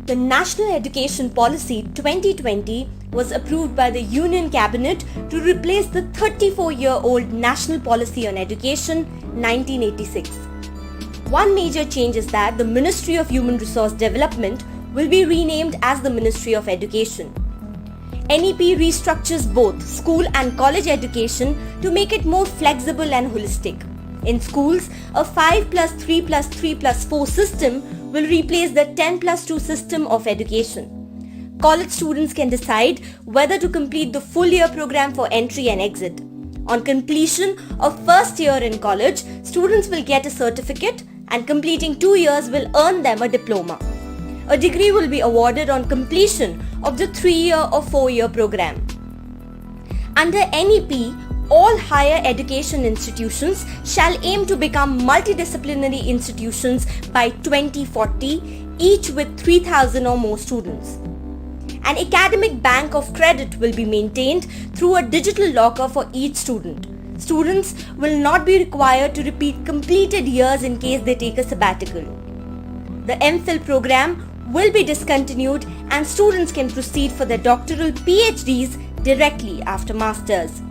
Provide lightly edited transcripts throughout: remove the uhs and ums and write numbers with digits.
The National Education Policy 2020 was approved by the Union Cabinet to replace the 34-year-old National Policy on Education 1986. One major change is that the Ministry of Human Resource Development will be renamed as the Ministry of Education. NEP restructures both school and college education to make it more flexible and holistic. In schools, a 5+3+3+4 system will replace the 10+2 system of education. College students can decide whether to complete the full year program for entry and exit. On completion of first year in college, students will get a certificate and completing 2 years will earn them a diploma. A degree will be awarded on completion of the 3-year or 4-year program. Under NEP, all higher education institutions shall aim to become multidisciplinary institutions by 2040, each with 3,000 or more students. An academic bank of credit will be maintained through a digital locker for each student. Students will not be required to repeat completed years in case they take a sabbatical. The MPhil program will be discontinued and students can proceed for their doctoral PhDs directly after masters.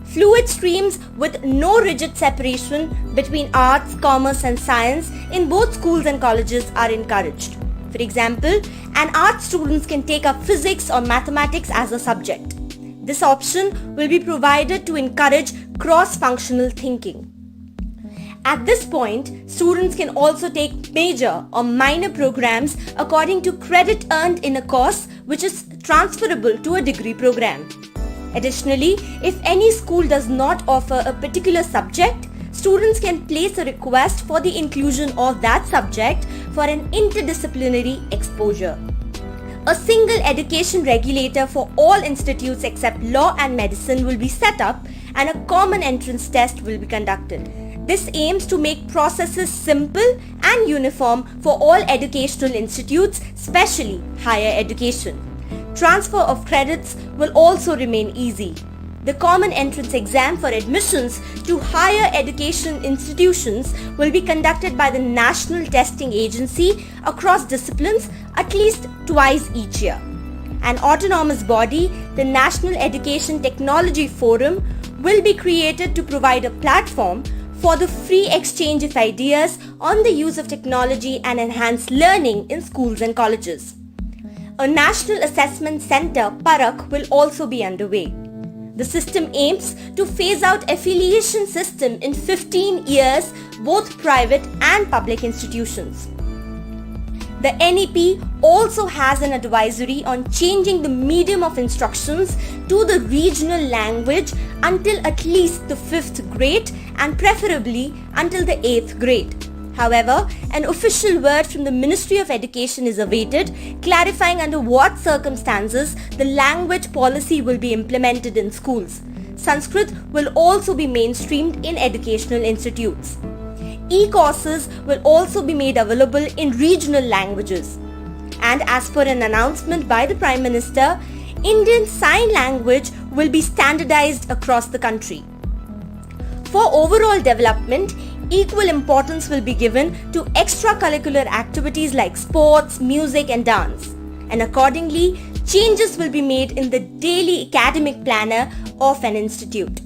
Fluid streams with no rigid separation between arts, commerce and science in both schools and colleges are encouraged. For example, an art student can take up physics or mathematics as a subject. This option will be provided to encourage cross-functional thinking. At this point, students can also take major or minor programs according to credit earned in a course which is transferable to a degree program. Additionally, if any school does not offer a particular subject, students can place a request for the inclusion of that subject for an interdisciplinary exposure. A single education regulator for all institutes except law and medicine will be set up and a common entrance test will be conducted. This aims to make processes simple and uniform for all educational institutes, especially higher education. Transfer of credits will also remain easy. The common entrance exam for admissions to higher education institutions will be conducted by the National Testing Agency across disciplines at least twice each year. An autonomous body, the National Education Technology Forum, will be created to provide a platform for the free exchange of ideas on the use of technology and enhanced learning in schools and colleges. A National Assessment Center, Parakh, will also be underway. The system aims to phase out affiliation system in 15 years, both private and public institutions. The NEP also has an advisory on changing the medium of instructions to the regional language until at least the 5th grade and preferably until the 8th grade. However, an official word from the Ministry of Education is awaited, clarifying under what circumstances the language policy will be implemented in schools. Sanskrit will also be mainstreamed in educational institutes. E-courses will also be made available in regional languages. And as per an announcement by the Prime Minister, Indian Sign Language will be standardized across the country. For overall development, equal importance will be given to extracurricular activities like sports, music and dance. And accordingly, changes will be made in the daily academic planner of an institute.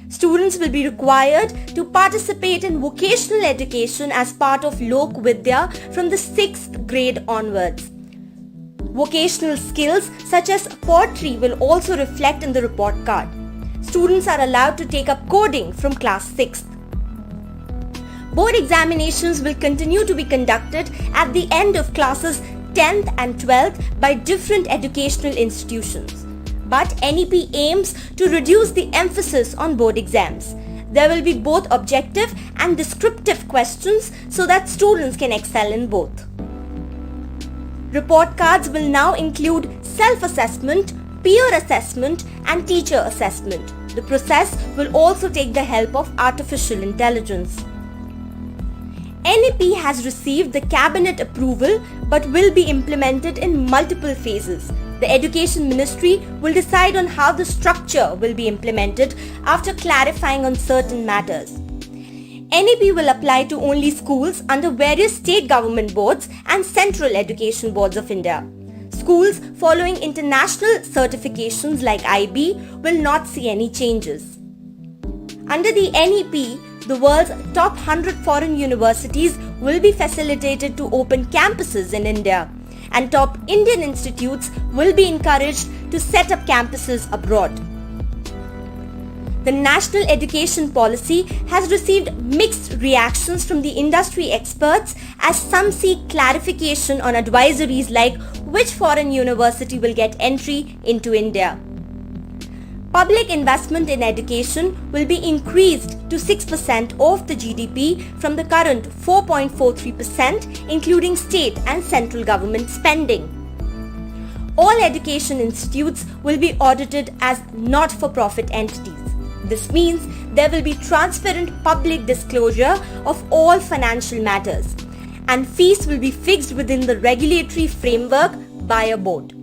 Students will be required to participate in vocational education as part of Lok Vidya from the 6th grade onwards. Vocational skills such as pottery will also reflect in the report card. Students are allowed to take up coding from class 6th. Board examinations will continue to be conducted at the end of classes 10th and 12th by different educational institutions. But NEP aims to reduce the emphasis on board exams. There will be both objective and descriptive questions so that students can excel in both. Report cards will now include self-assessment, peer assessment and teacher assessment. The process will also take the help of artificial intelligence. NEP has received the cabinet approval but will be implemented in multiple phases. The Education Ministry will decide on how the structure will be implemented after clarifying on certain matters. NEP will apply to only schools under various state government boards and central education boards of India. Schools following international certifications like IB will not see any changes. Under the NEP, the world's top 100 foreign universities will be facilitated to open campuses in India, and top Indian institutes will be encouraged to set up campuses abroad. The national education policy has received mixed reactions from the industry experts, as some seek clarification on advisories like which foreign university will get entry into India. Public investment in education will be increased to 6% of the GDP from the current 4.43%, including state and central government spending. All education institutes will be audited as not-for-profit entities. This means there will be transparent public disclosure of all financial matters, and fees will be fixed within the regulatory framework by a board.